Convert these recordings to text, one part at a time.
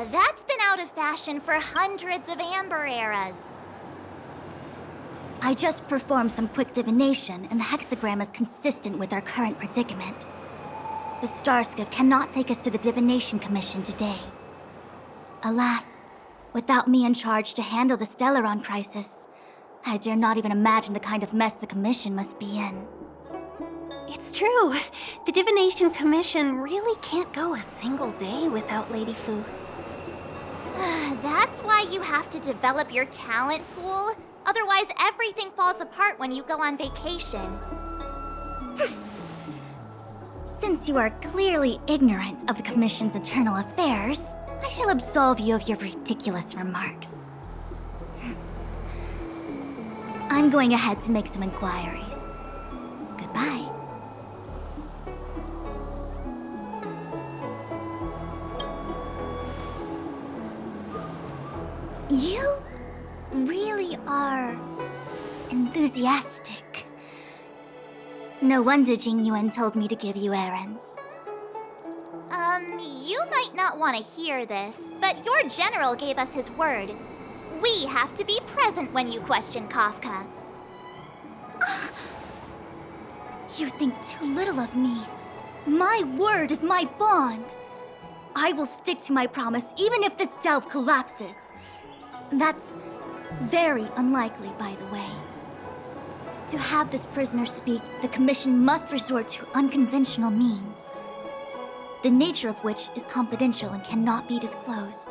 That's been out of fashion for hundreds of Amber eras. I just performed some quick divination, and the hexagram is consistent with our current predicament. The Starskiff cannot take us to the Divination Commission today. Alas, without me in charge to handle the Stellaron crisis, I dare not even imagine the kind of mess the Commission must be in. It's true. The Divination Commission really can't go a single day without LaoFu. That's why you have to develop your talent pool. Otherwise, everything falls apart when you go on vacation. Since you are clearly ignorant of the Commission's internal affairs, I shall absolve you of your ridiculous remarks. I'm going ahead to make some inquiries. Goodbye. You really are enthusiastic. No wonder Jing Yuan told me to give you errands. You might not want to hear this, but your general gave us his word. We have to be present when you question Kafka. You think too little of me. My word is my bond. I will stick to my promise even if this delve collapses. That's very unlikely, by the way. To have this prisoner speak, the Commission must resort to unconventional means, the nature of which is confidential and cannot be disclosed.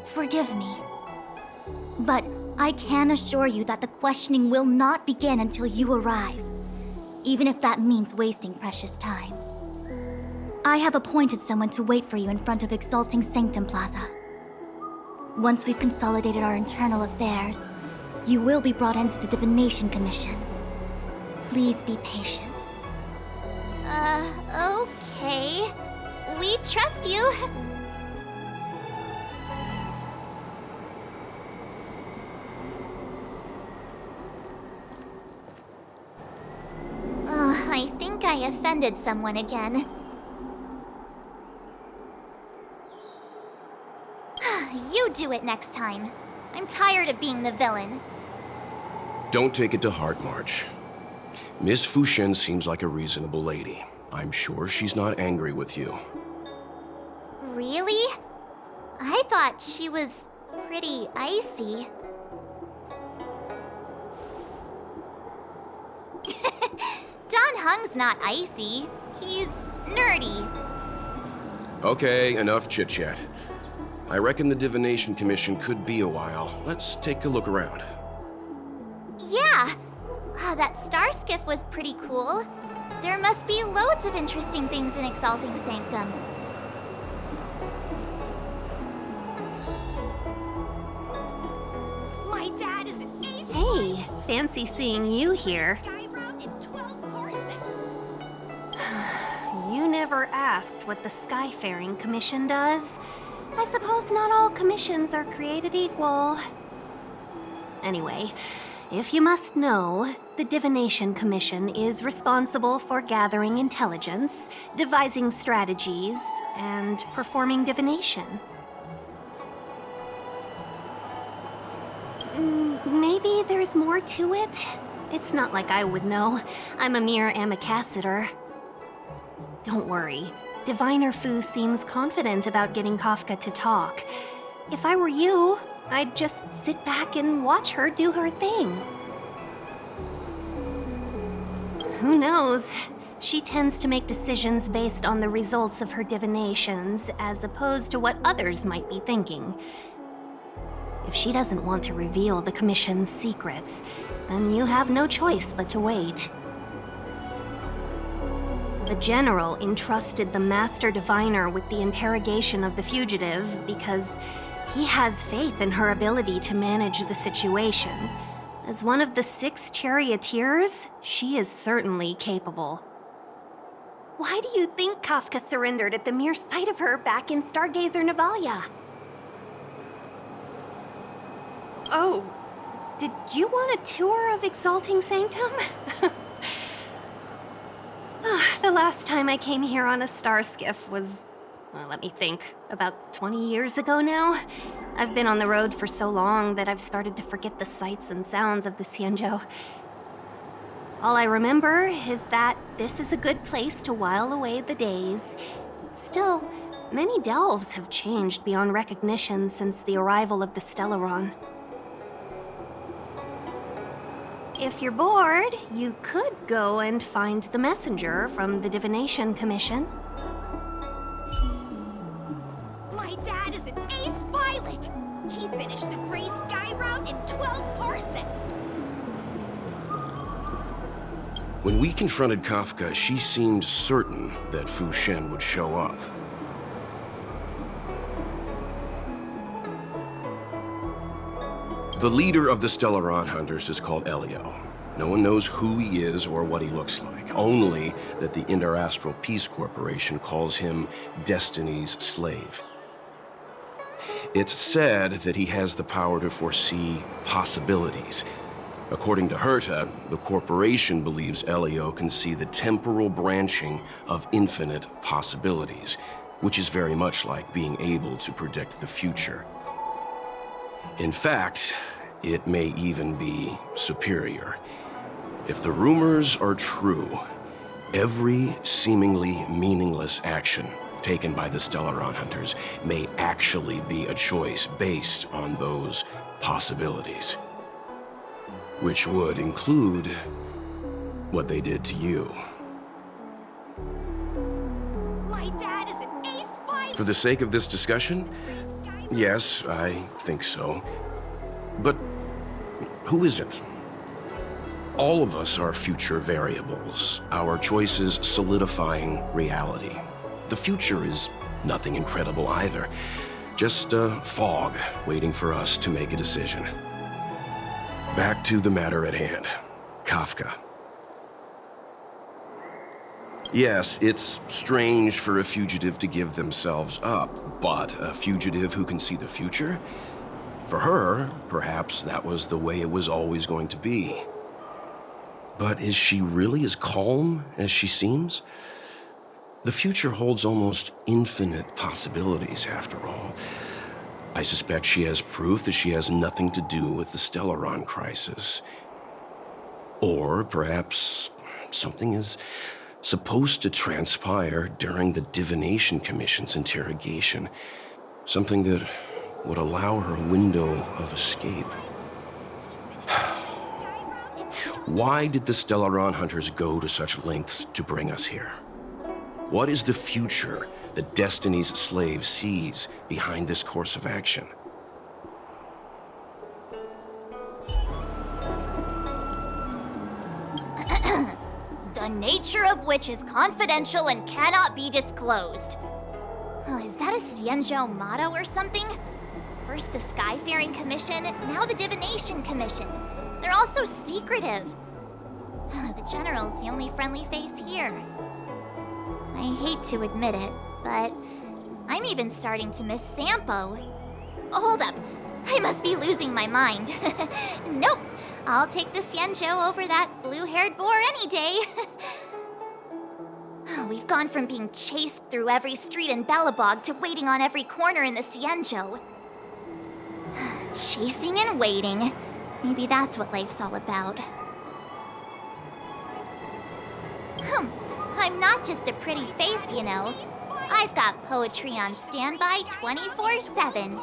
Forgive me. But I can assure you that the questioning will not begin until you arrive, even if that means wasting precious time. I have appointed someone to wait for you in front of Exalting Sanctum Plaza. Once we've consolidated our internal affairs, you will be brought into the Divination Commission. Please be patient. Okay. We trust you. I think I offended someone again. You do it next time. I'm tired of being the villain. Don't take it to heart, March. Miss Fushen seems like a reasonable lady. I'm sure she's not angry with you. Really? I thought she was pretty icy. Don Hung's not icy. He's nerdy. Okay, enough chit-chat. I reckon the Divination Commission could be a while. Let's take a look around. Yeah! That star skiff was pretty cool. There must be loads of interesting things in Exalting Sanctum. My dad is an ace. Hey, fancy seeing you here. Guy round in 12 corsets. You never asked what the Skyfaring Commission does. I suppose not all commissions are created equal. Anyway, if you must know, the Divination Commission is responsible for gathering intelligence, devising strategies, and performing divination. Maybe there's more to it? It's not like I would know. I'm a mere amicassator. Don't worry. Diviner Fu seems confident about getting Kafka to talk. If I were you, I'd just sit back and watch her do her thing. Who knows? She tends to make decisions based on the results of her divinations, as opposed to what others might be thinking. If she doesn't want to reveal the Commission's secrets, then you have no choice but to wait. The General entrusted the Master Diviner with the interrogation of the fugitive because he has faith in her ability to manage the situation. As one of the 6 charioteers, she is certainly capable. Why do you think Kafka surrendered at the mere sight of her back in Stargazer Navalia? Oh, did you want a tour of Exalting Sanctum? The last time I came here on a star skiff was well, let me think, about 20 years ago now? I've been on the road for so long that I've started to forget the sights and sounds of the Xianzhou. All I remember is that this is a good place to while away the days. Still, many delves have changed beyond recognition since the arrival of the Stellaron. If you're bored, you could go and find the messenger from the Divination Commission. My dad is an ace pilot! He finished the Gray Sky route in 12 parsecs! When we confronted Kafka, she seemed certain that Fu Shen would show up. The leader of the Stellaron Hunters is called Elio. No one knows who he is or what he looks like, only that the Interastral Peace Corporation calls him Destiny's slave. It's said that he has the power to foresee possibilities. According to Herta, the corporation believes Elio can see the temporal branching of infinite possibilities, which is very much like being able to predict the future. In fact, it may even be superior. If the rumors are true, every seemingly meaningless action taken by the Stellaron Hunters may actually be a choice based on those possibilities. Which would include what they did to you. My dad is an ace pilot! For the sake of this discussion, yes, I think so. But who is it? All of us are future variables, our choices solidifying reality. The future is nothing incredible either, just a fog waiting for us to make a decision. Back to the matter at hand, Kafka. Yes, it's strange for a fugitive to give themselves up, but a fugitive who can see the future? For her, perhaps that was the way it was always going to be. But is she really as calm as she seems? The future holds almost infinite possibilities, after all. I suspect she has proof that she has nothing to do with the Stellaron crisis. Or perhaps something is supposed to transpire during the Divination Commission's interrogation. Something that would allow her a window of escape. Why did the Stellaron Hunters go to such lengths to bring us here? What is the future that Destiny's slave sees behind this course of action? The nature of which is confidential and cannot be disclosed. Oh, is that a Xianzhou motto or something? First the Skyfaring Commission, now the Divination Commission. They're all so secretive. The General's the only friendly face here. I hate to admit it, but I'm even starting to miss Sampo. Oh, hold up. I must be losing my mind. Nope. I'll take the Xianzhou over that blue-haired boar any day. We've gone from being chased through every street in Belobog to waiting on every corner in the Xianzhou. Chasing and waiting. Maybe that's what life's all about. I'm not just a pretty face, you know. I've got poetry on standby 24/7.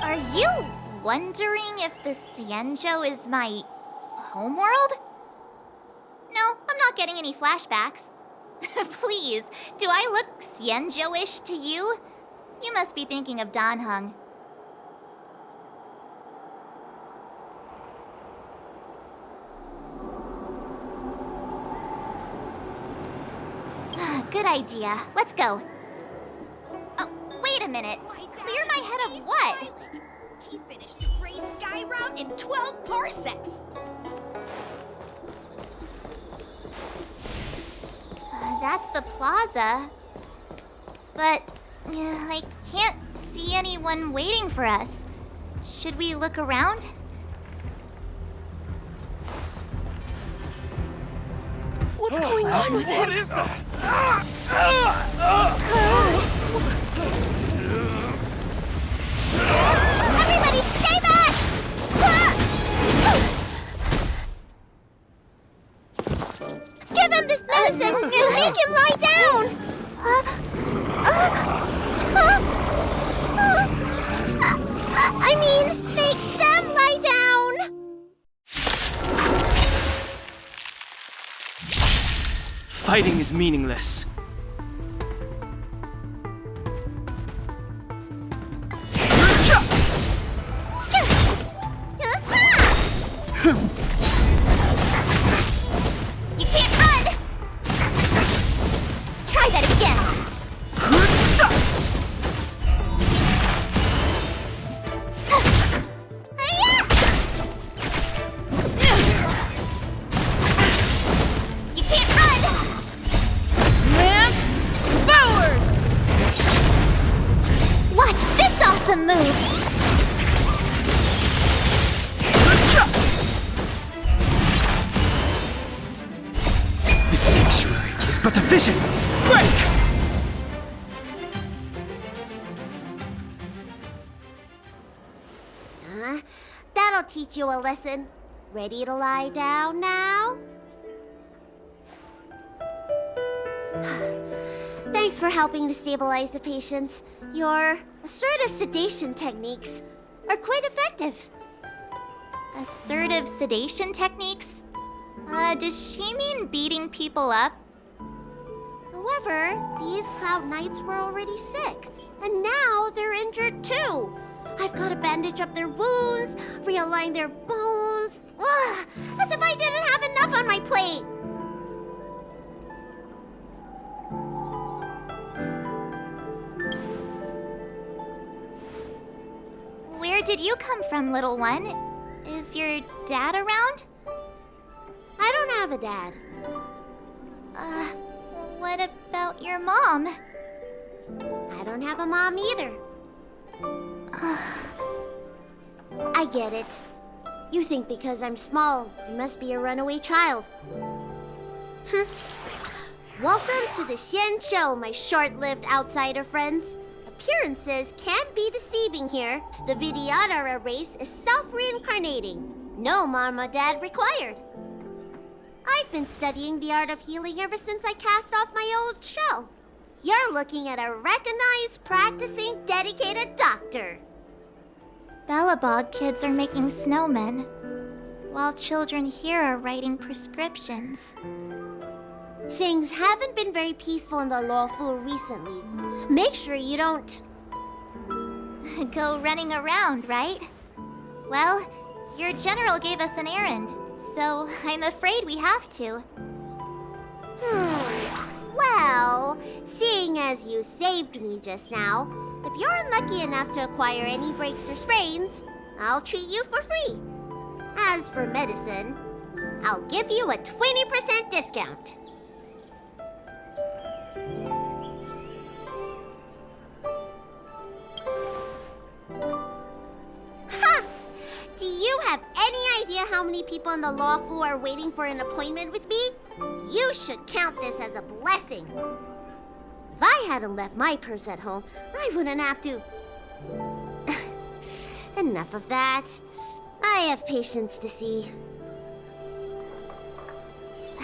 Are you wondering if the Xianzhou is my homeworld? No, I'm not getting any flashbacks. Please, do I look Xianzhou-ish to you? You must be thinking of Danheng. good idea. Let's go. Oh, wait a minute. Clear my head of what? He finished the gray sky route in 12 parsecs. That's the plaza. But I can't see anyone waiting for us. Should we look around? What's going on with him? What is that? Everybody stay back! Give him this medicine and make him lie down! I mean, make them lie down! Fighting is meaningless. You can't run! Try that again! You can't run! Lance, forward! Watch this awesome move! The sanctuary is but a vision. Break! That'll teach you a lesson. Ready to lie down now? Thanks for helping to stabilize the patients. Your assertive sedation techniques are quite effective. Assertive sedation techniques? Does she mean beating people up? However, these Cloud Knights were already sick, and now they're injured too. I've got to bandage up their wounds, realign their bones. Ugh, as if I didn't have enough on my plate. Where did you come from, little one? Is your dad around? I don't have a dad. What about your mom? I don't have a mom either. I get it. You think because I'm small, I must be a runaway child. Welcome to the Xian Show, my short-lived outsider friends. Appearances can be deceiving here. The Vidyadhara race is self-reincarnating. No mom or dad required. I've been studying the art of healing ever since I cast off my old shell. You're looking at a recognized, practicing, dedicated doctor. Bellabog kids are making snowmen, while children here are writing prescriptions. Things haven't been very peaceful in the LaoFu recently. Make sure you don't... Go running around, right? Well, your general gave us an errand, so I'm afraid we have to. Well, seeing as you saved me just now, if you're unlucky enough to acquire any breaks or sprains, I'll treat you for free. As for medicine, I'll give you a 20% discount. Ha! Do you have any idea how many people in the LaoFu are waiting for an appointment with me? You should count this as a blessing. If I hadn't left my purse at home, I wouldn't have to... Enough of that. I have patients to see.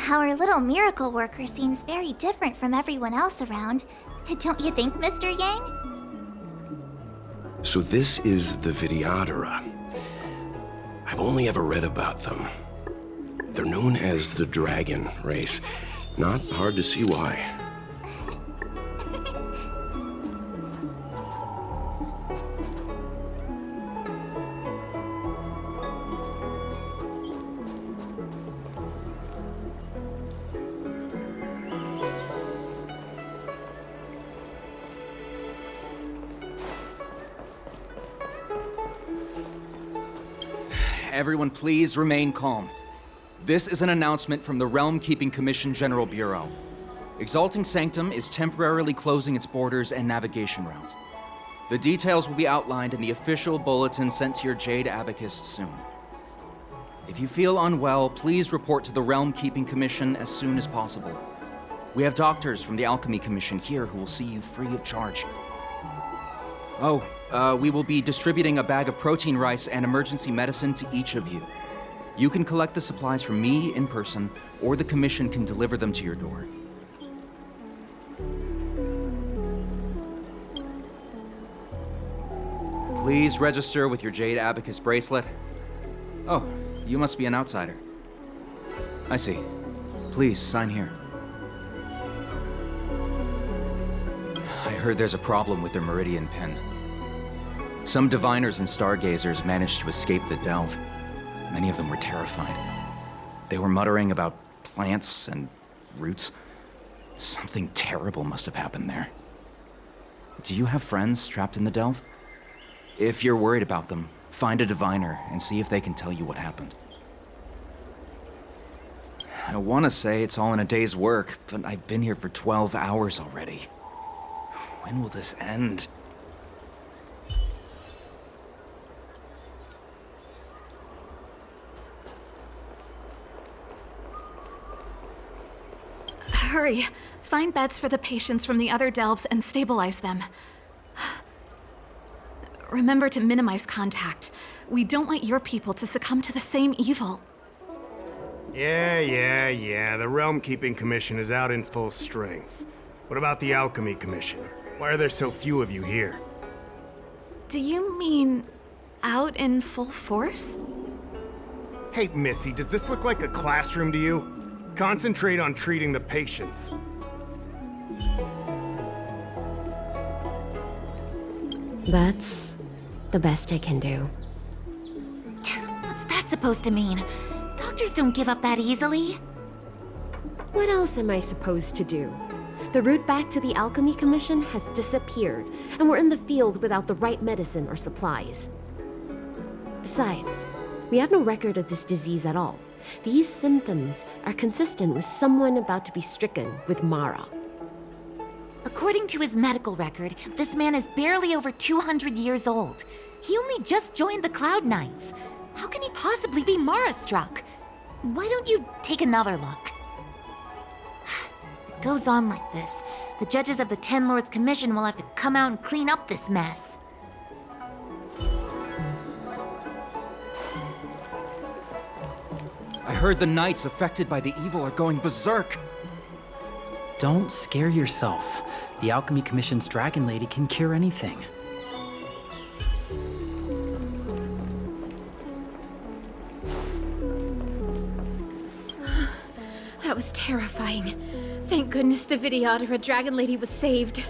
Our little miracle worker seems very different from everyone else around. Don't you think, Mr. Yang? So this is the Vidyadhara. I've only ever read about them. They're known as the Dragon Race. Not hard to see why. everyone please remain calm. This is an announcement from the Realm Keeping Commission General Bureau. Exalting Sanctum is temporarily closing its borders and navigation routes. The details will be outlined in the official bulletin sent to your Jade Abacus soon. If you feel unwell, please report to the Realm Keeping Commission as soon as possible. We have doctors from the Alchemy Commission here who will see you free of charge. Oh, we will be distributing a bag of protein rice and emergency medicine to each of you. You can collect the supplies from me in person, or the Commission can deliver them to your door. Please register with your Jade Abacus bracelet. Oh, you must be an outsider. I see. Please, sign here. I heard there's a problem with their Meridian pin. Some diviners and stargazers managed to escape the delve. Many of them were terrified. They were muttering about plants and roots. Something terrible must have happened there. Do you have friends trapped in the delve? If you're worried about them, find a diviner and see if they can tell you what happened. I want to say it's all in a day's work, but I've been here for 12 hours already. When will this end? Hurry! Find beds for the patients from the other delves and stabilize them. Remember to minimize contact. We don't want your people to succumb to the same evil. Yeah. The Realm Keeping Commission is out in full strength. What about the Alchemy Commission? Why are there so few of you here? Do you mean out in full force? Hey, Missy, does this look like a classroom to you? Concentrate on treating the patients. That's the best I can do. What's that supposed to mean? Doctors don't give up that easily. What else am I supposed to do? The route back to the Alchemy Commission has disappeared, and we're in the field without the right medicine or supplies. Besides, we have no record of this disease at all. These symptoms are consistent with someone about to be stricken with Mara. According to his medical record, this man is barely over 200 years old. He only just joined the Cloud Knights. How can he possibly be Mara-struck? Why don't you take another look? It goes on like this. The judges of the Ten Lords Commission will have to come out and clean up this mess. I heard the knights affected by the evil are going berserk. Don't scare yourself. The Alchemy Commission's Dragon Lady can cure anything. That was terrifying. Thank goodness the Vidyadhara Dragon Lady was saved.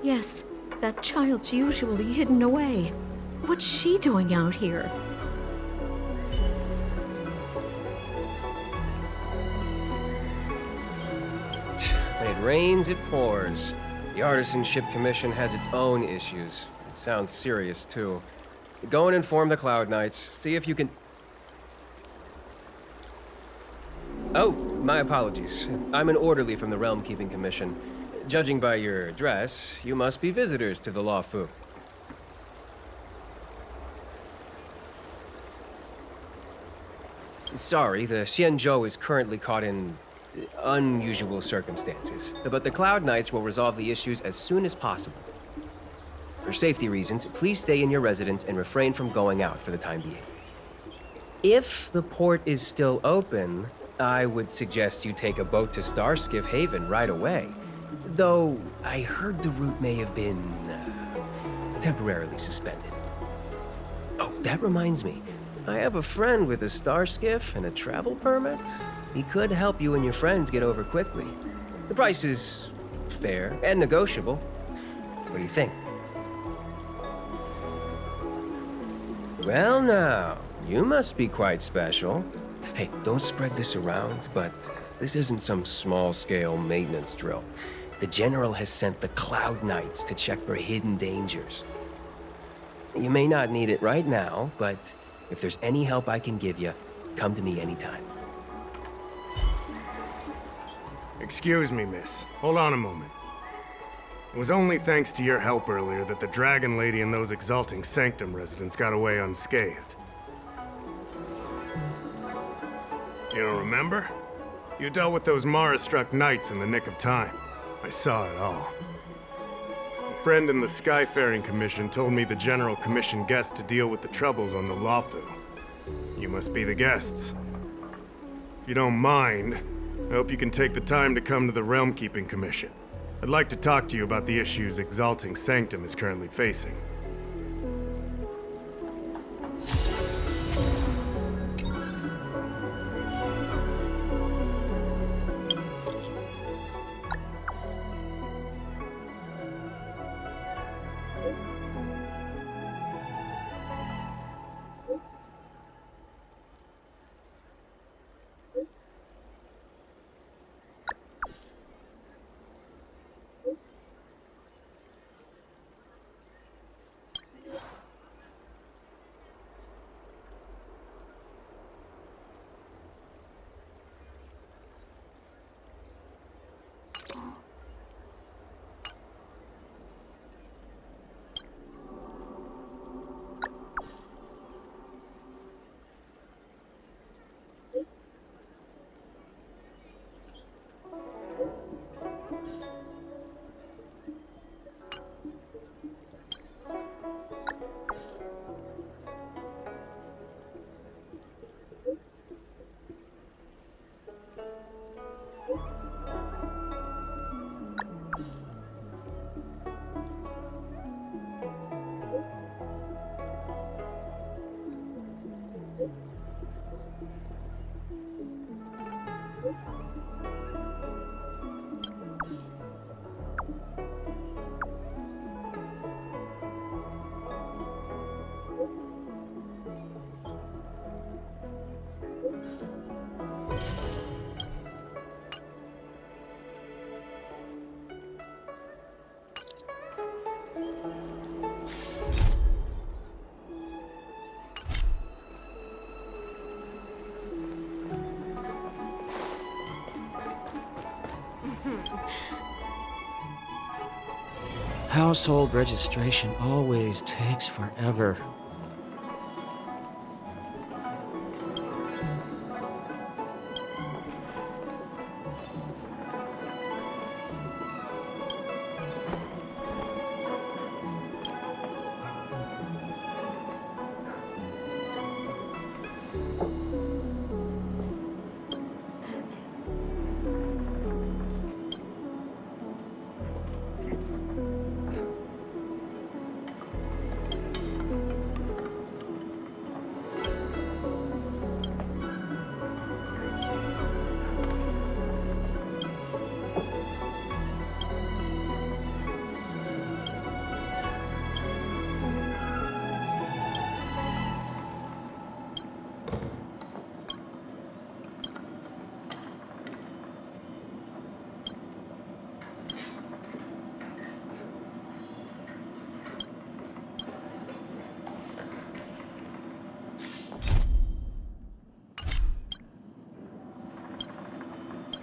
Yes, that child's usually hidden away. What's she doing out here? When it rains, it pours. The Artisanship Commission has its own issues. It sounds serious, too. Go and inform the Cloud Knights. See if you can... Oh, my apologies. I'm an orderly from the Realm Keeping Commission. Judging by your dress, you must be visitors to the LaoFu. Sorry, the Xianzhou is currently caught in unusual circumstances, but the Cloud Knights will resolve the issues as soon as possible. For safety reasons, please stay in your residence and refrain from going out for the time being. If the port is still open, I would suggest you take a boat to Starskiff Haven right away. Though, I heard the route may have been temporarily suspended. Oh, that reminds me. I have a friend with a Starskiff and a travel permit. He could help you and your friends get over quickly. The price is fair and negotiable. What do you think? Well now, you must be quite special. Hey, don't spread this around, but this isn't some small-scale maintenance drill. The General has sent the Cloud Knights to check for hidden dangers. You may not need it right now, but If there's any help I can give you, come to me anytime. Excuse me, miss. Hold on a moment. It was only thanks to your help earlier that the Dragon Lady and those Exalting Sanctum residents got away unscathed. You don't remember? You dealt with those Mara-struck knights in the nick of time. I saw it all. A friend in the Skyfaring Commission told me the General commissioned guests to deal with the troubles on the LaoFu. You must be the guests. If you don't mind, I hope you can take the time to come to the Realm Keeping Commission. I'd like to talk to you about the issues Exalting Sanctum is currently facing. Household registration always takes forever.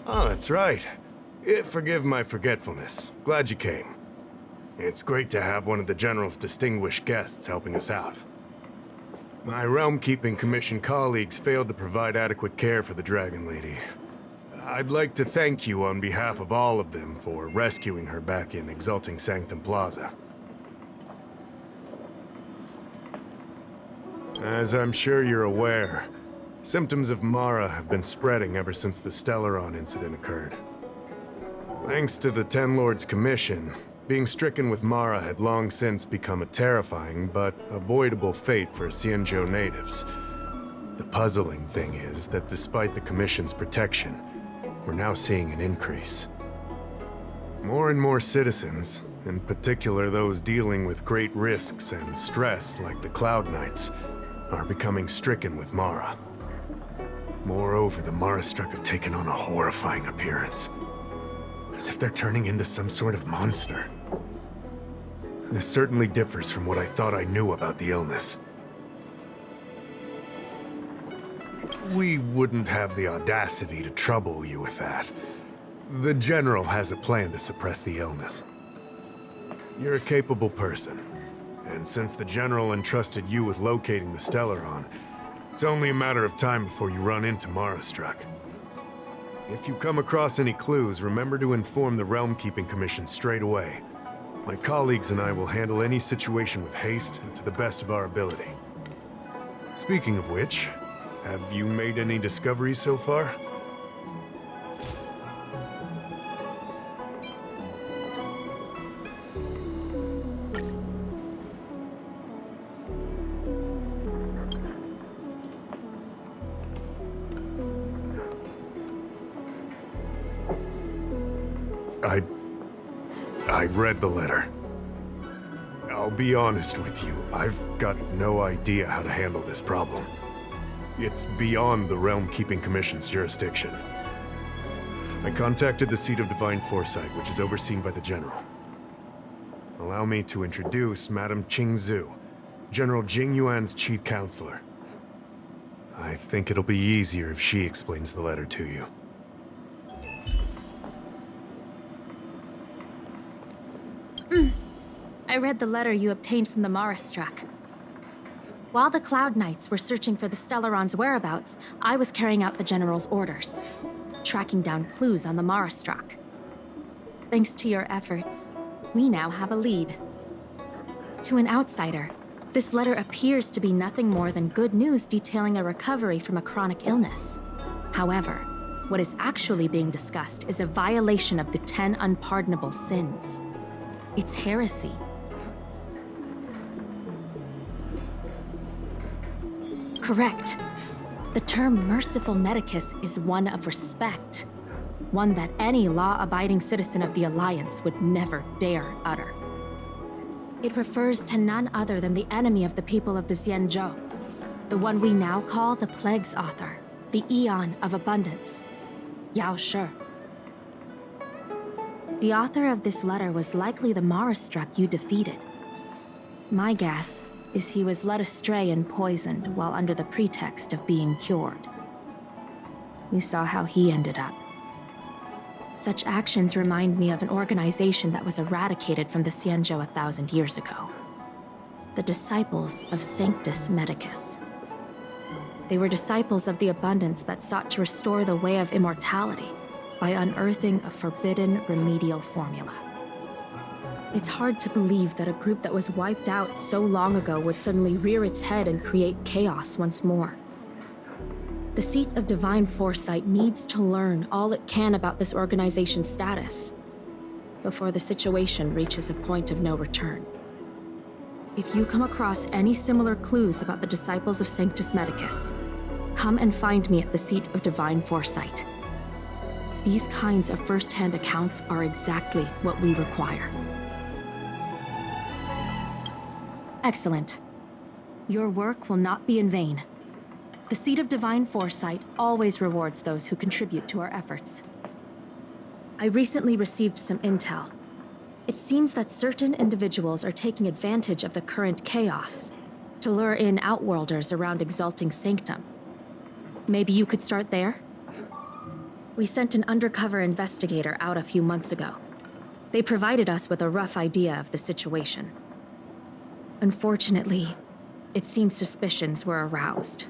Oh, that's right. Forgive my forgetfulness. Glad you came. It's great to have one of the General's distinguished guests helping us out. My Realm Keeping Commission colleagues failed to provide adequate care for the Dragon Lady. I'd like to thank you on behalf of all of them for rescuing her back in Exalting Sanctum Plaza. As I'm sure you're aware, symptoms of Mara have been spreading ever since the Stellaron incident occurred. Thanks to the Ten Lords Commission, being stricken with Mara had long since become a terrifying but avoidable fate for Xianzhou natives. The puzzling thing is that despite the Commission's protection, we're now seeing an increase. More and more citizens, in particular those dealing with great risks and stress like the Cloud Knights, are becoming stricken with Mara. Moreover, the Mara-struck have taken on a horrifying appearance. As if they're turning into some sort of monster. This certainly differs from what I thought I knew about the illness. We wouldn't have the audacity to trouble you with that. The General has a plan to suppress the illness. You're a capable person, and since the General entrusted you with locating the Stellaron, it's only a matter of time before you run into Marastruck. If you come across any clues, remember to inform the Realm Keeping Commission straight away. My colleagues and I will handle any situation with haste and to the best of our ability. Speaking of which, have you made any discoveries so far? I read the letter. I'll be honest with you, I've got no idea how to handle this problem. It's beyond the Realm Keeping Commission's jurisdiction. I contacted the Seat of Divine Foresight, which is overseen by the General. Allow me to introduce Madame Qingzhu, General Jing Yuan's chief counselor. I think it'll be easier if she explains the letter to you. I read the letter you obtained from the Marastruck. While the Cloud Knights were searching for the Stellaron's whereabouts, I was carrying out the General's orders, tracking down clues on the Marastruck. Thanks to your efforts, we now have a lead. To an outsider, this letter appears to be nothing more than good news detailing a recovery from a chronic illness. However, what is actually being discussed is a violation of the 10 unpardonable sins. It's heresy. Correct. The term merciful medicus is one of respect. One that any law-abiding citizen of the Alliance would never dare utter. It refers to none other than the enemy of the people of the Xianzhou, the one we now call the Plague's author, the Eon of Abundance, Yao Shi. The author of this letter was likely the Marastruck you defeated. My guess is he was led astray and poisoned while under the pretext of being cured. You saw how he ended up. Such actions remind me of an organization that was eradicated from the Xianzhou 1,000 years ago. The Disciples of Sanctus Medicus. They were disciples of the Abundance that sought to restore the way of immortality by unearthing a forbidden remedial formula. It's hard to believe that a group that was wiped out so long ago would suddenly rear its head and create chaos once more. The Seat of Divine Foresight needs to learn all it can about this organization's status before the situation reaches a point of no return. If you come across any similar clues about the Disciples of Sanctus Medicus, come and find me at the Seat of Divine Foresight. These kinds of first-hand accounts are exactly what we require. Excellent. Your work will not be in vain. The Seat of Divine Foresight always rewards those who contribute to our efforts. I recently received some intel. It seems that certain individuals are taking advantage of the current chaos to lure in Outworlders around Exalting Sanctum. Maybe you could start there? We sent an undercover investigator out a few months ago. They provided us with a rough idea of the situation. Unfortunately, it seems suspicions were aroused.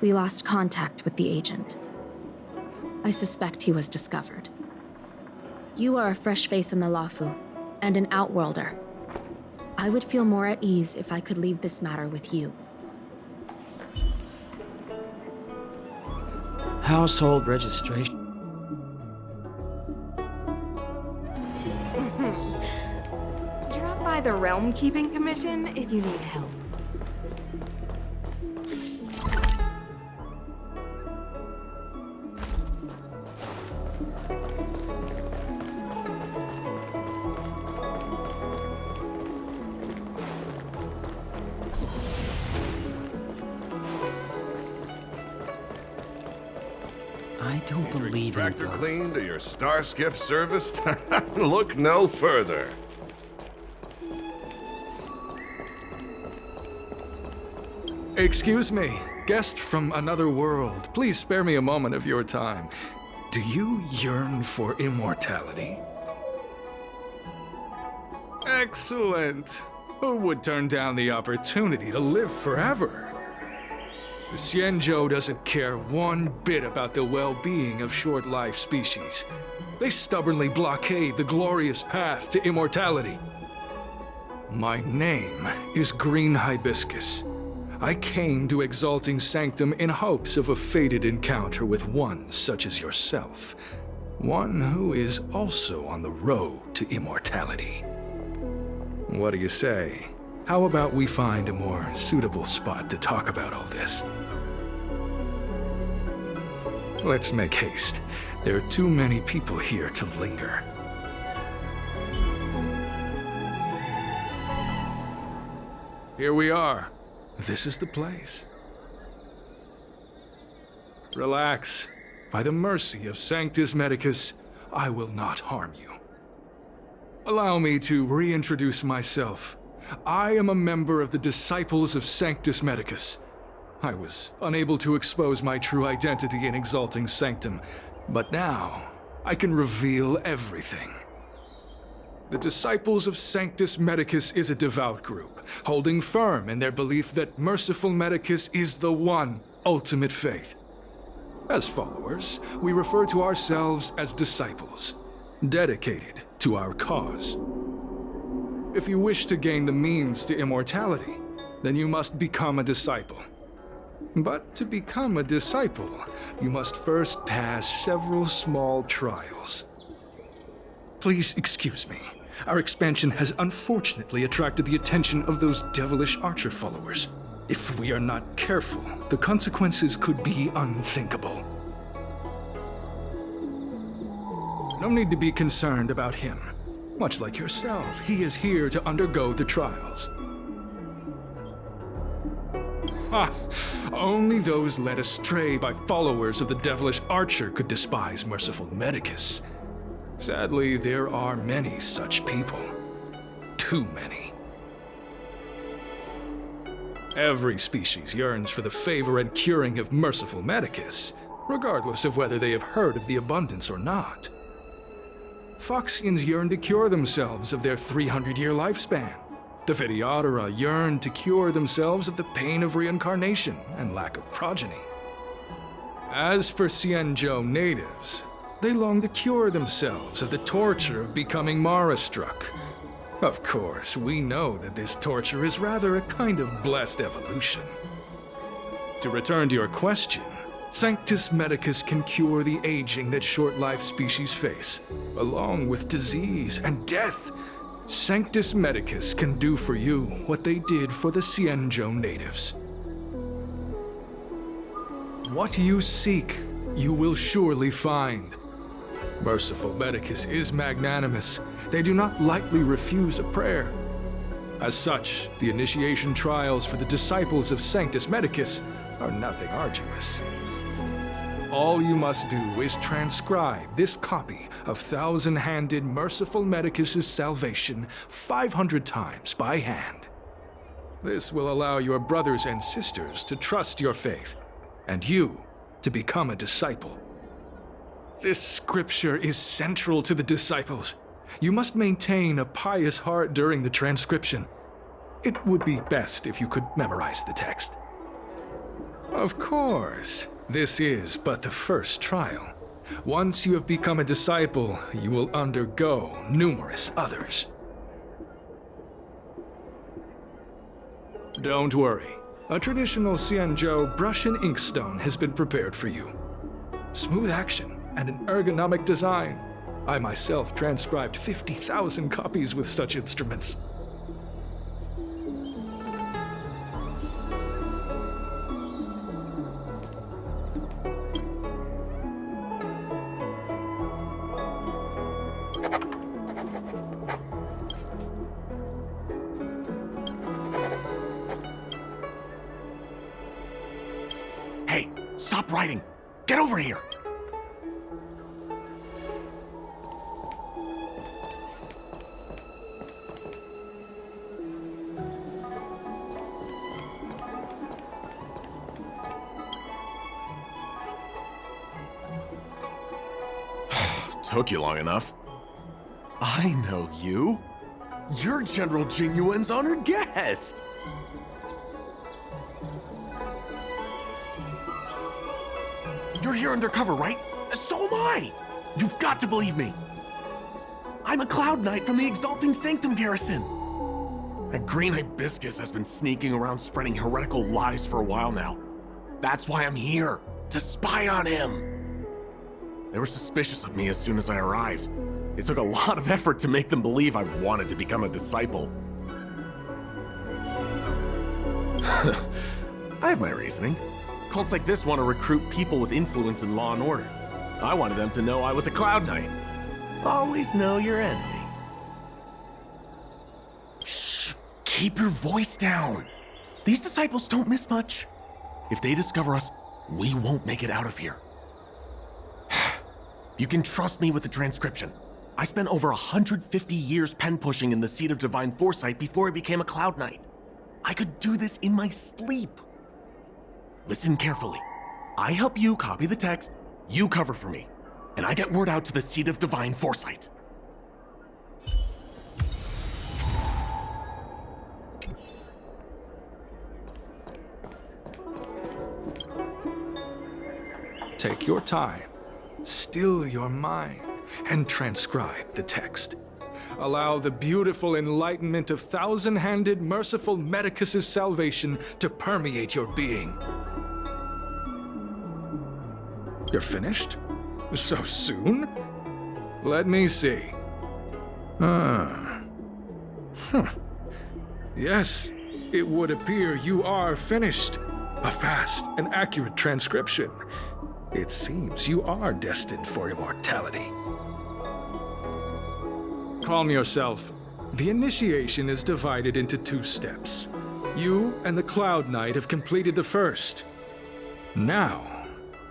We lost contact with the agent. I suspect he was discovered. You are a fresh face in the LaoFu, and an Outworlder. I would feel more at ease if I could leave this matter with you. Household registration. Drop by the Realm Keeping Commission if you need help. I don't believe in tractor ghosts. cleaned or your star skiff serviced? Look no further. Excuse me. guest from another world, please spare me a moment of your time. Do you yearn for immortality? Excellent. Who would turn down the opportunity to live forever? The Xianzhou doesn't care one bit about the well-being of short-life species. They stubbornly blockade the glorious path to immortality. My name is Green Hibiscus. I came to Exalting Sanctum in hopes of a fated encounter with one such as yourself. One who is also on the road to immortality. What do you say? How about we find a more suitable spot to talk about all this? Let's make haste. There are too many people here to linger. Here we are. This is the place. Relax. By the mercy of Sanctus Medicus, I will not harm you. Allow me to reintroduce myself. I am a member of the Disciples of Sanctus Medicus. I was unable to expose my true identity in Exalting Sanctum, but now I can reveal everything. The Disciples of Sanctus Medicus is a devout group, holding firm in their belief that Merciful Medicus is the one ultimate faith. As followers, we refer to ourselves as disciples, dedicated to our cause. If you wish to gain the means to immortality, then you must become a disciple. But to become a disciple, you must first pass several small trials. Please excuse me. Our expansion has unfortunately attracted the attention of those devilish archer followers. If we are not careful, the consequences could be unthinkable. No need to be concerned about him. Much like yourself, he is here to undergo the trials. Ha! Only those led astray by followers of the devilish archer could despise Merciful Medicus. Sadly, there are many such people. Too many. Every species yearns for the favor and curing of Merciful Medicus, regardless of whether they have heard of the abundance or not. Foxians yearn to cure themselves of their 300-year lifespan. The Videodora yearn to cure themselves of the pain of reincarnation and lack of progeny. As for Xianzhou natives, they long to cure themselves of the torture of becoming Mara-struck. Of course, we know that this torture is rather a kind of blessed evolution. To return to your question, Sanctus Medicus can cure the aging that short-life species face, along with disease and death. Sanctus Medicus can do for you what they did for the Xianzhou natives. What you seek, you will surely find. Merciful Medicus is magnanimous. They do not lightly refuse a prayer. As such, the initiation trials for the disciples of Sanctus Medicus are nothing arduous. All you must do is transcribe this copy of Thousand-Handed Merciful Medicus's Salvation 500 times by hand. This will allow your brothers and sisters to trust your faith, and you to become a disciple. This scripture is central to the disciples. You must maintain a pious heart during the transcription. It would be best if you could memorize the text. Of course, this is but the first trial. Once you have become a disciple, you will undergo numerous others. Don't worry. A traditional Xianzhou brush and inkstone has been prepared for you. Smooth action and an ergonomic design. I myself transcribed 50,000 copies with such instruments. Psst. Hey, stop writing! Get over here! took you long enough. I know you. You're General Jinyuan's honored guest. You're here undercover, right? So am I. You've got to believe me. I'm a Cloud Knight from the Exalting Sanctum garrison. That green hibiscus has been sneaking around spreading heretical lies for a while now. That's why I'm here, to spy on him. They were suspicious of me as soon as I arrived. It took a lot of effort to make them believe I wanted to become a disciple. I have my reasoning. Cults like this want to recruit people with influence in law and order. I wanted them to know I was a Cloud Knight. Always know your enemy. Shh! Keep your voice down. These disciples don't miss much. If they discover us, we won't make it out of here. You can trust me with the transcription. I spent over 150 years pen pushing in the seat of divine foresight before I became a Cloud Knight. I could do this in my sleep. Listen carefully. I help you copy the text, you cover for me, and I get word out to the seat of divine foresight. Take your time, still your mind, and transcribe the text. Allow the beautiful enlightenment of thousand-handed, merciful Medicus's salvation to permeate your being. You're finished? So soon? Let me see. Yes, it would appear you are finished. A fast and accurate transcription. It seems you are destined for immortality. Calm yourself. The initiation is divided into 2 steps. You and the Cloud Knight have completed the first. Now,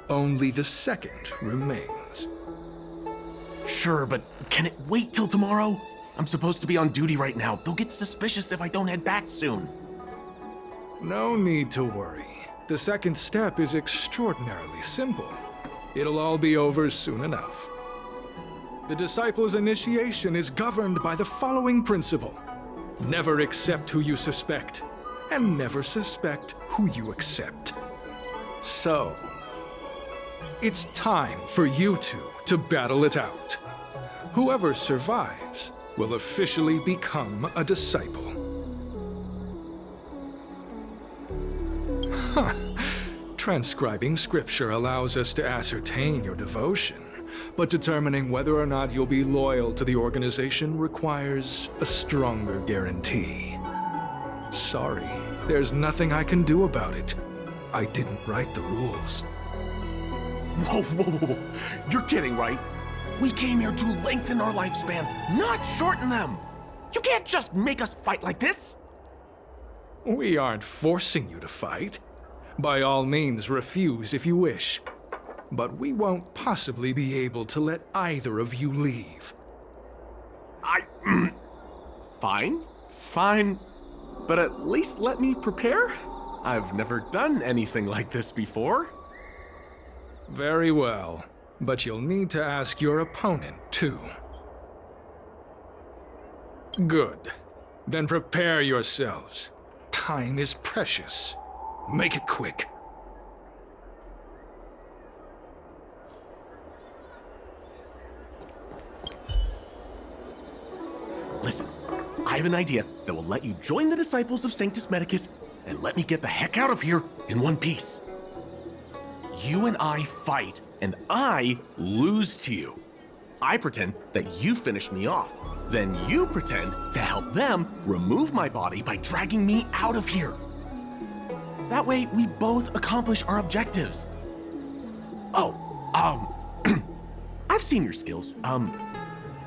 only the second remains. Sure, but can it wait till tomorrow? I'm supposed to be on duty right now. They'll get suspicious if I don't head back soon. No need to worry. The second step is extraordinarily simple. It'll all be over soon enough. The disciple's initiation is governed by the following principle. Never accept who you suspect, and never suspect who you accept. So, it's time for you two to battle it out. Whoever survives will officially become a disciple. Transcribing scripture allows us to ascertain your devotion, but determining whether or not you'll be loyal to the organization requires a stronger guarantee. Sorry, there's nothing I can do about it. I didn't write the rules. Whoa. You're kidding, right? We came here to lengthen our lifespans, not shorten them. You can't just make us fight like this. We aren't forcing you to fight. By all means, refuse if you wish. But we won't possibly be able to let either of you leave. Fine. But at least let me prepare. I've never done anything like this before. Very well. But you'll need to ask your opponent, too. Good. Then prepare yourselves. Time is precious. Make it quick. Listen, I have an idea that will let you join the disciples of Sanctus Medicus and let me get the heck out of here in one piece. You and I fight, and I lose to you. I pretend that you finish me off. Then you pretend to help them remove my body by dragging me out of here. That way, we both accomplish our objectives. I've seen your skills.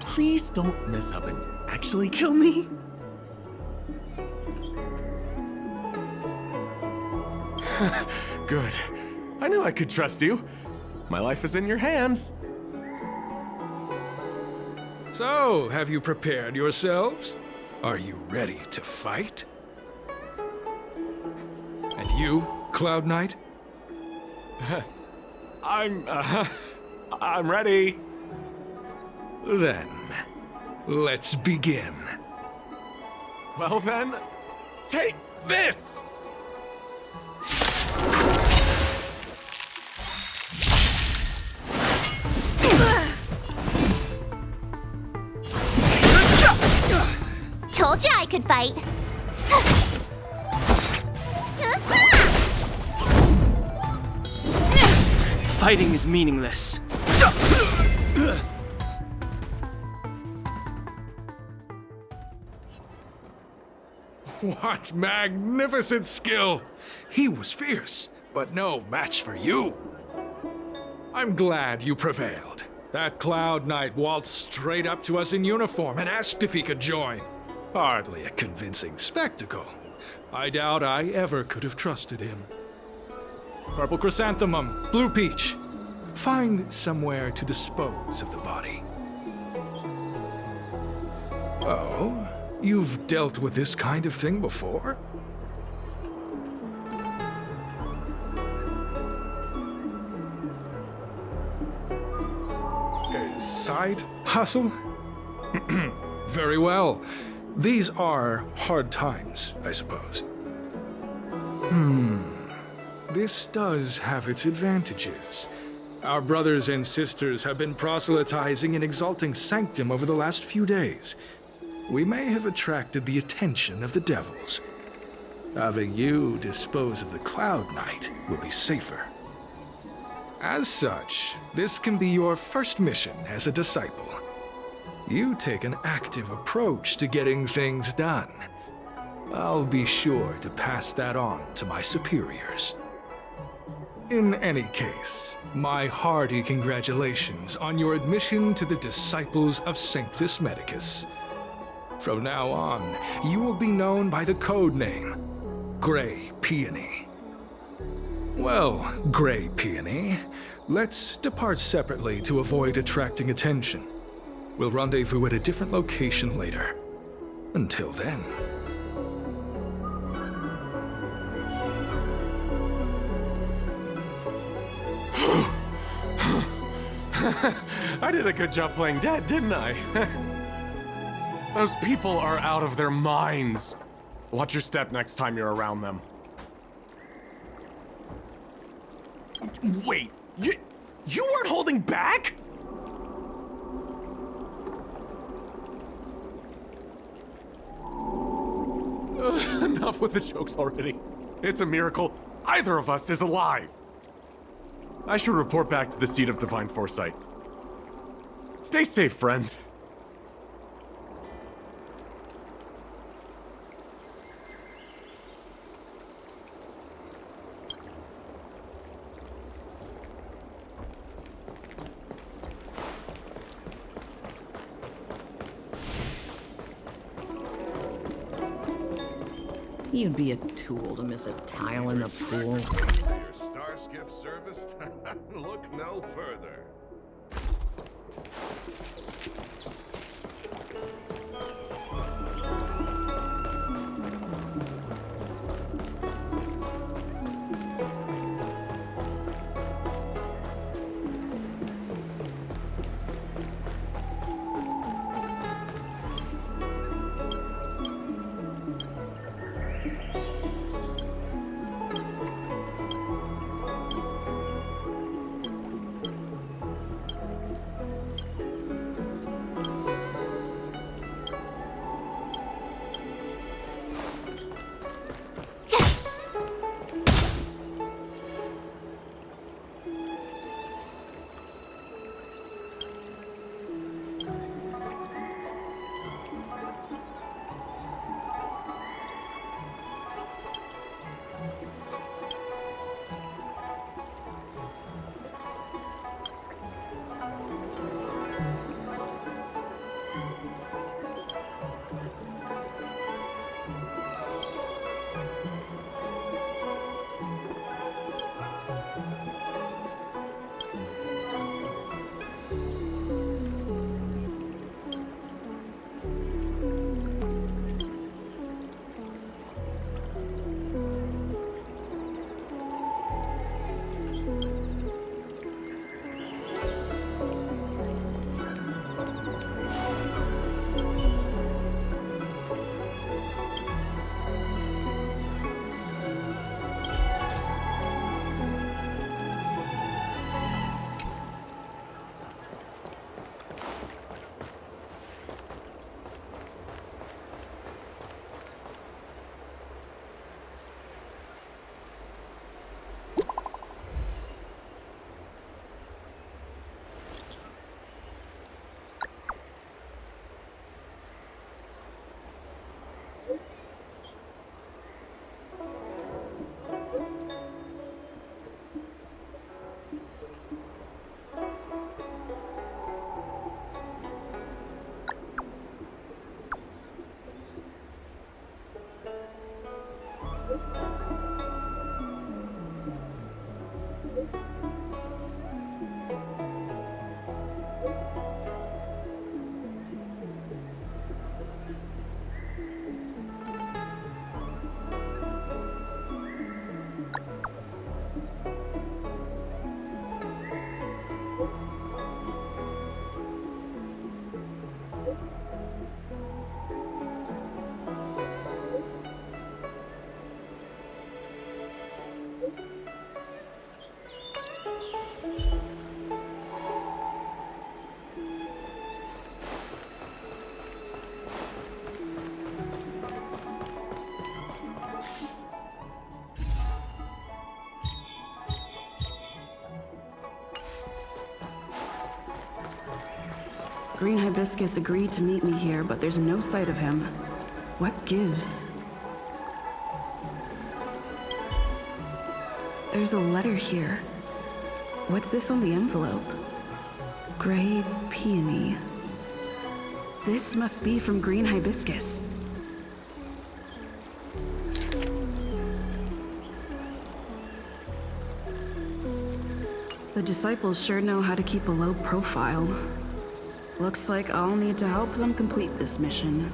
Please don't mess up and actually kill me. Good. I knew I could trust you. My life is in your hands. So, have you prepared yourselves? Are you ready to fight? And you, Cloud Knight? I'm ready. Then, let's begin. Well then, take this! Told you I could fight. Fighting is meaningless. What magnificent skill! He was fierce, but no match for you. I'm glad you prevailed. That Cloud Knight waltzed straight up to us in uniform and asked if he could join. Hardly a convincing spectacle. I doubt I ever could have trusted him. Purple Chrysanthemum, Blue Peach. Find somewhere to dispose of the body. Oh? You've dealt with this kind of thing before? A side hustle? Very well. These are hard times, I suppose. This does have its advantages. Our brothers and sisters have been proselytizing and exalting Sanctum over the last few days. We may have attracted the attention of the devils. Having you dispose of the Cloud Knight will be safer. As such, this can be your first mission as a disciple. You take an active approach to getting things done. I'll be sure to pass that on to my superiors. In any case, my hearty congratulations on your admission to the Disciples of Sanctus Medicus. From now on, you will be known by the code name, Grey Peony. Well, Grey Peony, let's depart separately to avoid attracting attention. We'll rendezvous at a different location later. Until then. I did a good job playing dead, didn't I? Those people are out of their minds. Watch your step next time you're around them. Wait, you weren't holding back? Enough with the jokes already. It's a miracle either of us is alive. I should report back to the seat of divine foresight. Stay safe, friend. You'd be a tool to miss a tile in the pool. Your star skiff serviced? Look no further. Green Hibiscus agreed to meet me here, but there's no sight of him. What gives? There's a letter here. What's this on the envelope? Gray Peony. This must be from Green Hibiscus. The disciples sure know how to keep a low profile. Looks like I'll need to help them complete this mission.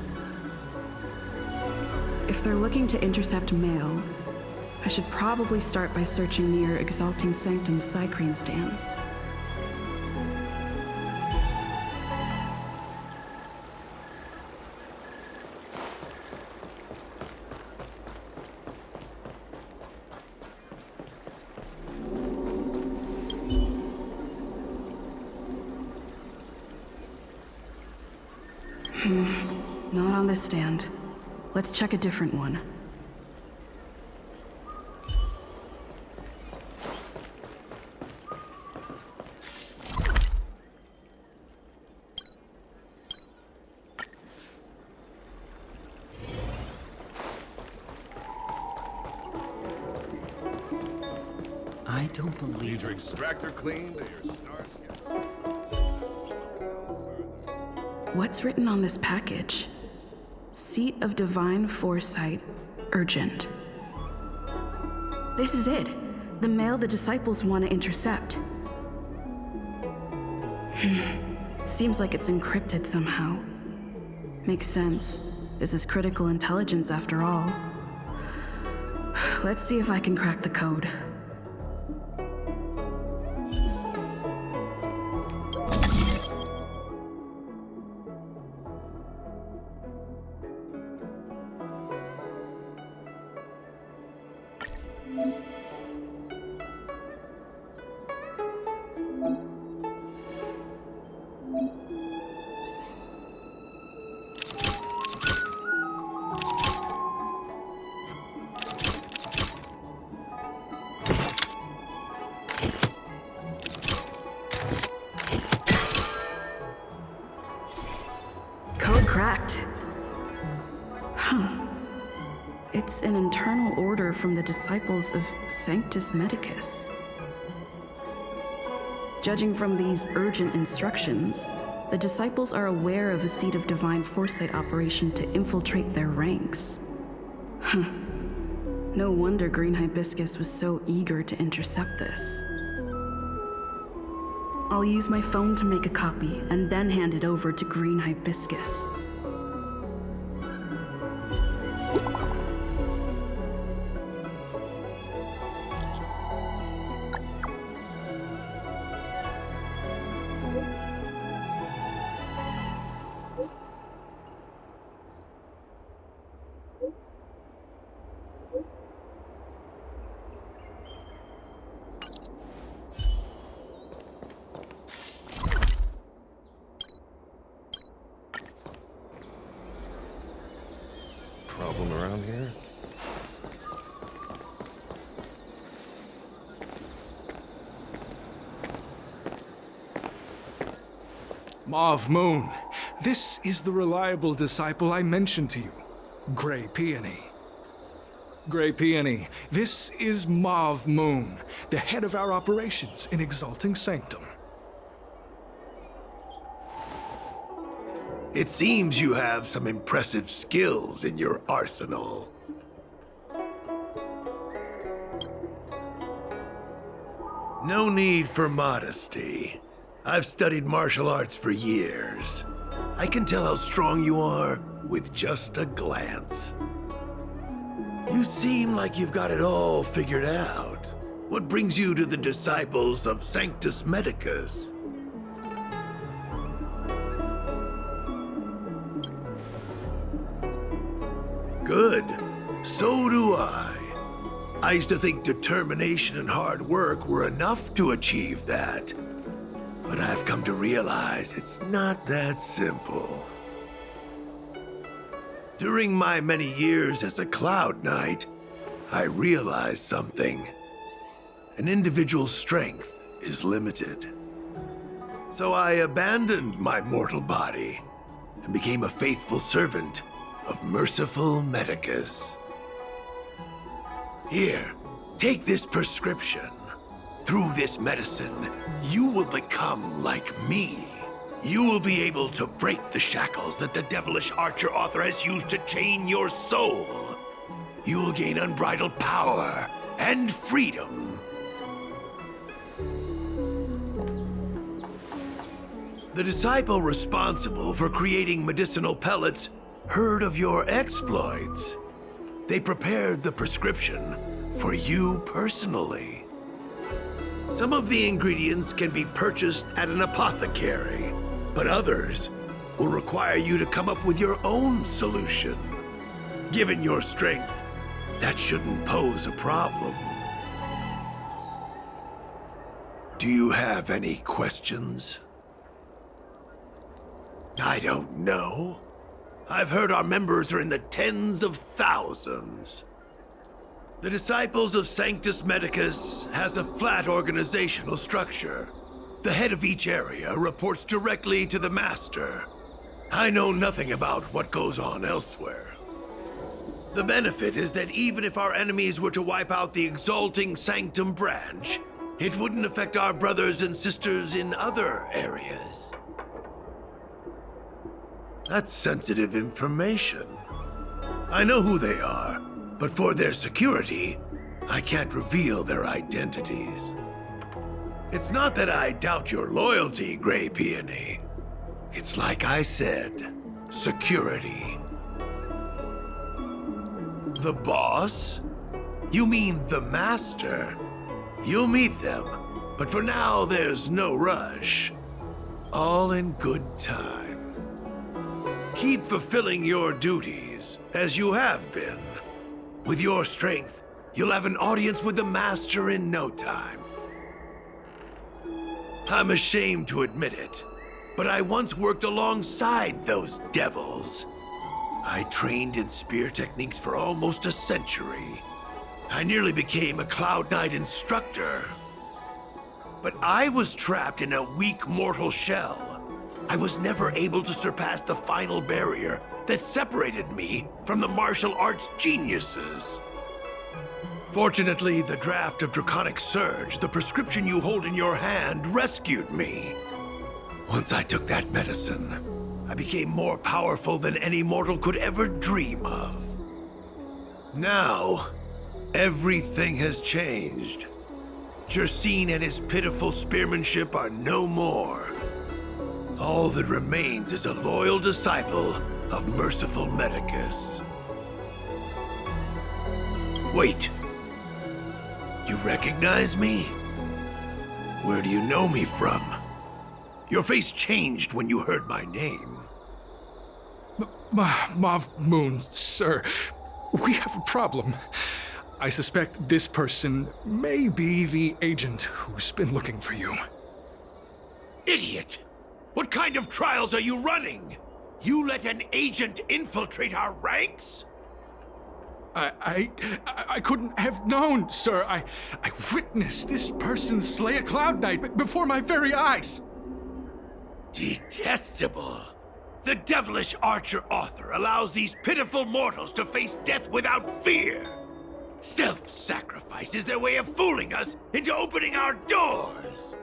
If they're looking to intercept mail, I should probably start by searching near Exalting Sanctum Psycrene stands. Not on this stand. Let's check a different one. I don't believe Need your extractor cleaned and your starscape. What's written on this package? Seat of Divine Foresight, urgent. This is it. The mail the disciples want to intercept. Seems like it's encrypted somehow. Makes sense. This is critical intelligence after all. Let's see if I can crack the code. Code cracked. Huh. It's an internal order from the disciples of Sanctus Medicus. Judging from these urgent instructions, the disciples are aware of a Seat of Divine Foresight operation to infiltrate their ranks. Huh. No wonder Green Hibiscus was so eager to intercept this. I'll use my phone to make a copy and then hand it over to Green Hibiscus. Problem around here? Mauve Moon, this is the reliable disciple I mentioned to you, Gray Peony. Gray Peony, this is Mauve Moon, the head of our operations in Exalting Sanctum. It seems you have some impressive skills in your arsenal. No need for modesty. I've studied martial arts for years. I can tell how strong you are with just a glance. You seem like you've got it all figured out. What brings you to the disciples of Sanctus Medicus? Good. So do I. I used to think determination and hard work were enough to achieve that. But I've come to realize it's not that simple. During my many years as a Cloud Knight, I realized something. An individual's strength is limited. So I abandoned my mortal body and became a faithful servant of merciful Medicus. Here, take this prescription. Through this medicine, you will become like me. You will be able to break the shackles that the devilish archer author has used to chain your soul. You will gain unbridled power and freedom. The disciple responsible for creating medicinal pellets heard of your exploits. They prepared the prescription for you personally. Some of the ingredients can be purchased at an apothecary, but others will require you to come up with your own solution. Given your strength, that shouldn't pose a problem. Do you have any questions? I don't know. I've heard our members are in the tens of thousands. The Disciples of Sanctus Medicus has a flat organizational structure. The head of each area reports directly to the Master. I know nothing about what goes on elsewhere. The benefit is that even if our enemies were to wipe out the Exalting Sanctum branch, it wouldn't affect our brothers and sisters in other areas. That's sensitive information. I know who they are, but for their security, I can't reveal their identities. It's not that I doubt your loyalty, Grey Peony. It's like I said, security. The boss? You mean the Master? You'll meet them, but for now there's no rush. All in good time. Keep fulfilling your duties, as you have been. With your strength, you'll have an audience with the Master in no time. I'm ashamed to admit it, but I once worked alongside those devils. I trained in spear techniques for almost a century. I nearly became a Cloud Knight instructor. But I was trapped in a weak mortal shell. I was never able to surpass the final barrier that separated me from the martial arts geniuses. Fortunately, the draft of Draconic Surge, the prescription you hold in your hand, rescued me. Once I took that medicine, I became more powerful than any mortal could ever dream of. Now, everything has changed. Jersine and his pitiful spearmanship are no more. All that remains is a loyal disciple of merciful Medicus. Wait. You recognize me? Where do you know me from? Your face changed when you heard my name. Mav Moon, sir. We have a problem. I suspect this person may be the agent who's been looking for you. Idiot! What kind of trials are you running? You let an agent infiltrate our ranks? I couldn't have known, sir. I witnessed this person slay a Cloud Knight before my very eyes. Detestable. The devilish archer author allows these pitiful mortals to face death without fear. Self-sacrifice is their way of fooling us into opening our doors.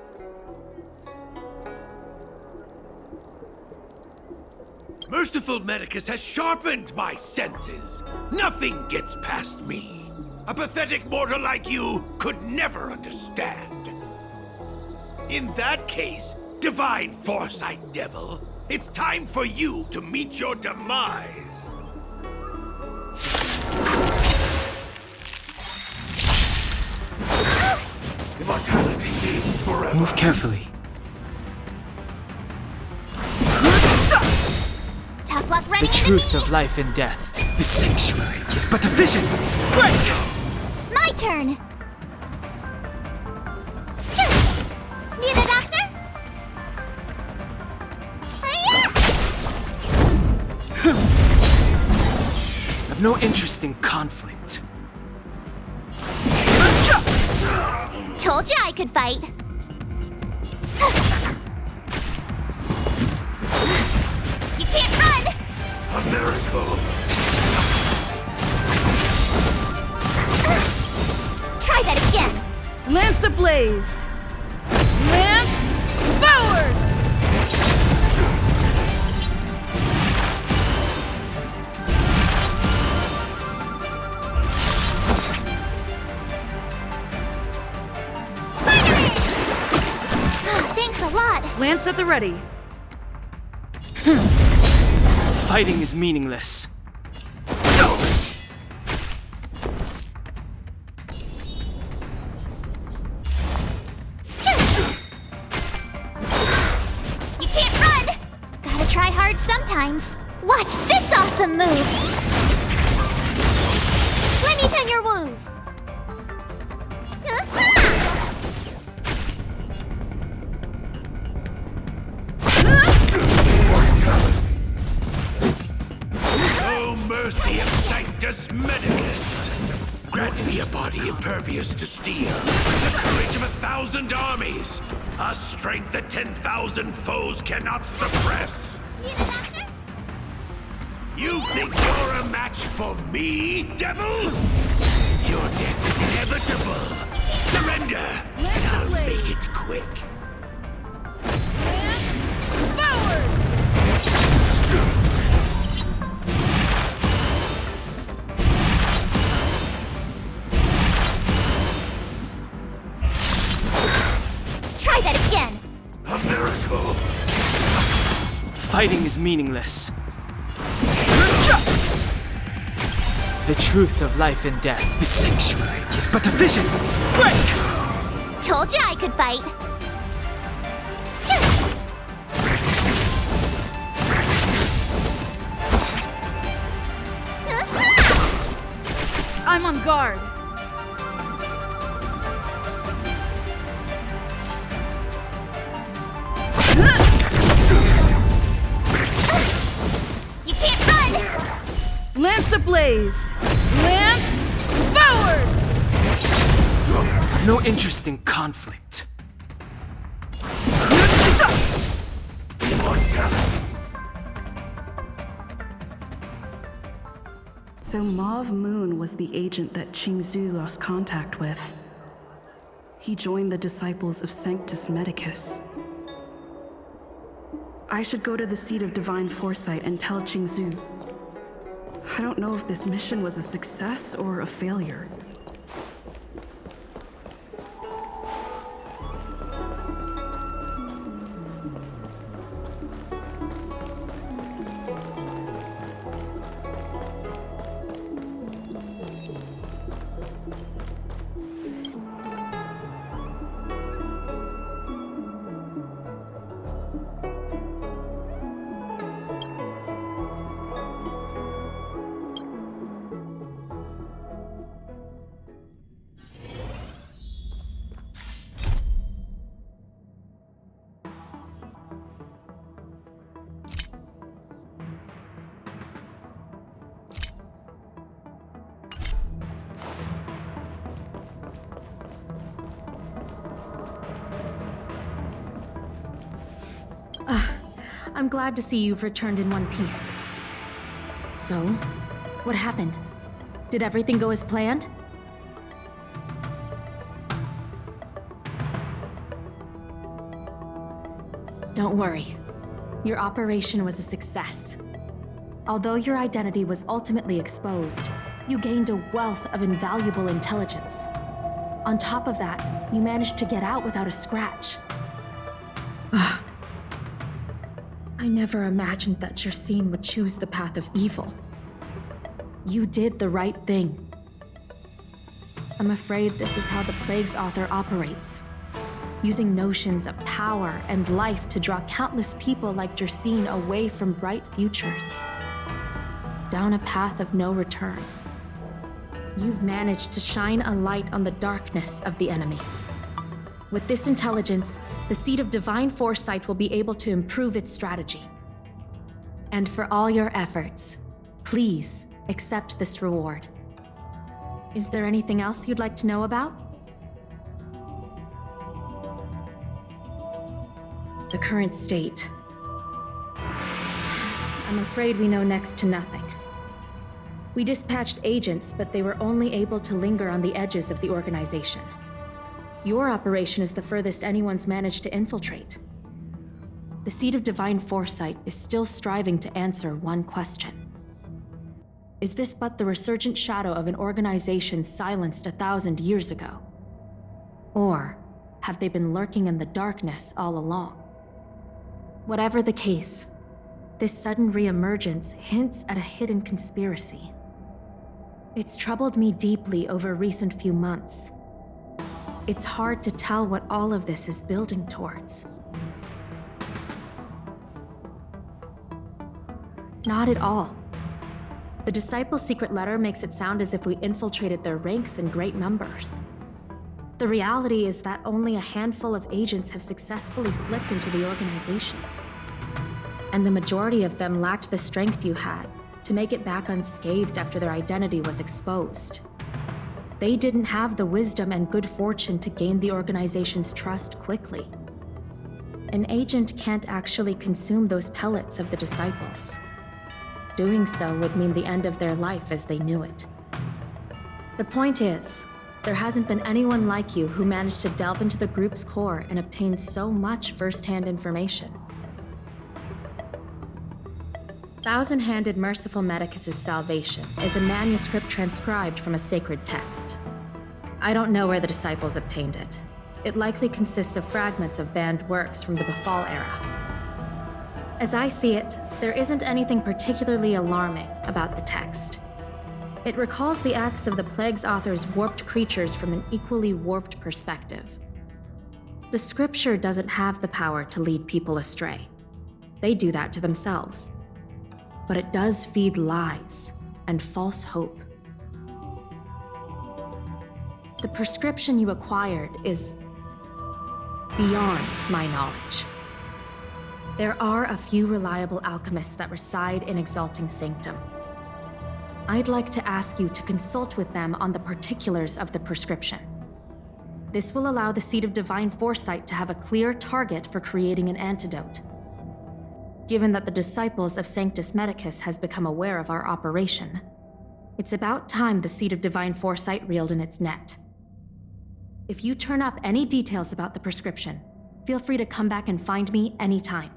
Merciful Medicus has sharpened my senses. Nothing gets past me. A pathetic mortal like you could never understand. In that case, Divine Foresight Devil, it's time for you to meet your demise. Immortality lives forever. Move carefully. Tough luck The running into truth me! of life and death. The sanctuary is but a vision. Break! My turn! Need a doctor? I've no interest in conflict. Told you I could fight. can't run! A miracle! Try that again! Lance ablaze! Lance forward! Thanks a lot! Lance at the ready. Fighting is meaningless. You can't run! Gotta try hard sometimes. Watch this awesome move! Let me tend your wounds! Oh, mercy of Sanctus Medicus! Grant me a body impervious to steel, the courage of 1,000 armies, a strength that 10,000 foes cannot suppress. You think you're a match for me, devil? Your death is inevitable. Surrender, and I'll make it quick. Forward! Try that again! A miracle! Fighting is meaningless. The truth of life and death. The sanctuary is but a vision. Break! Told you I could fight. I'm on guard. You can't run! Lance ablaze! Lance forward! No interest in conflict. So Mauve Moon was the agent that Qingzhu lost contact with. He joined the disciples of Sanctus Medicus. I should go to the seat of divine foresight and tell Qingzhu. I don't know if this mission was a success or a failure. I'm glad to see you've returned in one piece. So, what happened? Did everything go as planned? Don't worry. Your operation was a success. Although your identity was ultimately exposed, you gained a wealth of invaluable intelligence. On top of that, you managed to get out without a scratch. I never imagined that Jersine would choose the path of evil. You did the right thing. I'm afraid this is how the Plague's author operates, using notions of power and life to draw countless people like Jersine away from bright futures, down a path of no return. You've managed to shine a light on the darkness of the enemy. With this intelligence, the Seat of Divine Foresight will be able to improve its strategy. And for all your efforts, please accept this reward. Is there anything else you'd like to know about? The current state. I'm afraid we know next to nothing. We dispatched agents, but they were only able to linger on the edges of the organization. Your operation is the furthest anyone's managed to infiltrate. The Seed of Divine Foresight is still striving to answer one question. Is this but the resurgent shadow of an organization silenced 1,000 years ago? Or have they been lurking in the darkness all along? Whatever the case, this sudden reemergence hints at a hidden conspiracy. It's troubled me deeply over recent few months. It's hard to tell what all of this is building towards. Not at all. The Disciples' secret letter makes it sound as if we infiltrated their ranks in great numbers. The reality is that only a handful of agents have successfully slipped into the organization. And the majority of them lacked the strength you had to make it back unscathed after their identity was exposed. They didn't have the wisdom and good fortune to gain the organization's trust quickly. An agent can't actually consume those pellets of the Disciples. Doing so would mean the end of their life as they knew it. The point is, there hasn't been anyone like you who managed to delve into the group's core and obtain so much first-hand information. Thousand-Handed Merciful Medicus' Salvation is a manuscript transcribed from a sacred text. I don't know where the Disciples obtained it. It likely consists of fragments of banned works from the Befall era. As I see it, there isn't anything particularly alarming about the text. It recalls the acts of the Plague's author's warped creatures from an equally warped perspective. The scripture doesn't have the power to lead people astray. They do that to themselves. But it does feed lies and false hope. The prescription you acquired is beyond my knowledge. There are a few reliable alchemists that reside in Exalting Sanctum. I'd like to ask you to consult with them on the particulars of the prescription. This will allow the Seed of Divine Foresight to have a clear target for creating an antidote. Given that the Disciples of Sanctus Medicus has become aware of our operation, it's about time the Seed of Divine Foresight reeled in its net. If you turn up any details about the prescription, feel free to come back and find me anytime.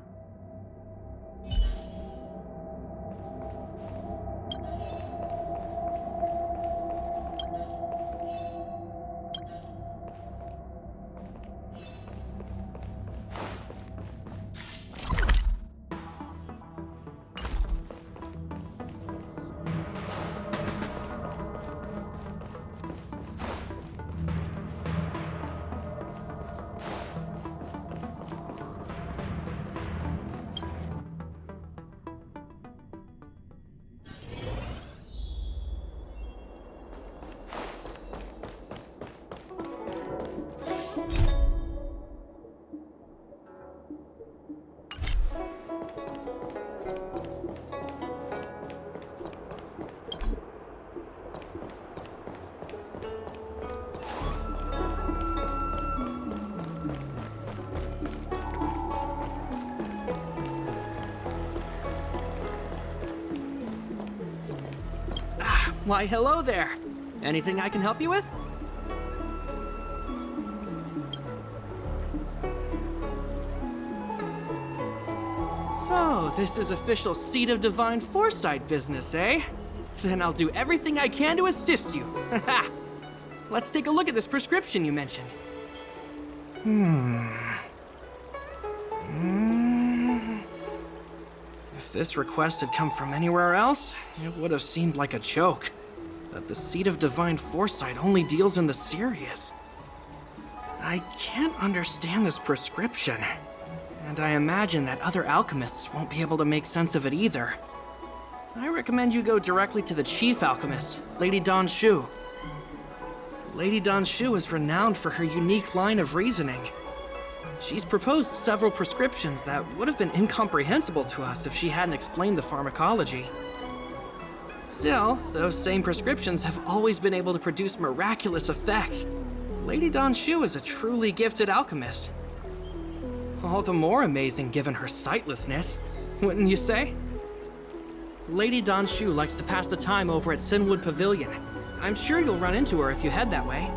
Why, hello there. Anything I can help you with? So, this is official Seed of Divine Foresight business, eh? Then I'll do everything I can to assist you. Let's take a look at this prescription you mentioned. If this request had come from anywhere else, it would have seemed like a joke. That the Seed of Divine Foresight only deals in the serious. I can't understand this prescription. And I imagine that other alchemists won't be able to make sense of it either. I recommend you go directly to the chief alchemist, Lady Dan Shu. Lady Dan Shu is renowned for her unique line of reasoning. She's proposed several prescriptions that would have been incomprehensible to us if she hadn't explained the pharmacology. Still, those same prescriptions have always been able to produce miraculous effects. Lady Dan Shu is a truly gifted alchemist. All the more amazing given her sightlessness, wouldn't you say? Lady Dan Shu likes to pass the time over at Sinwood Pavilion. I'm sure you'll run into her if you head that way.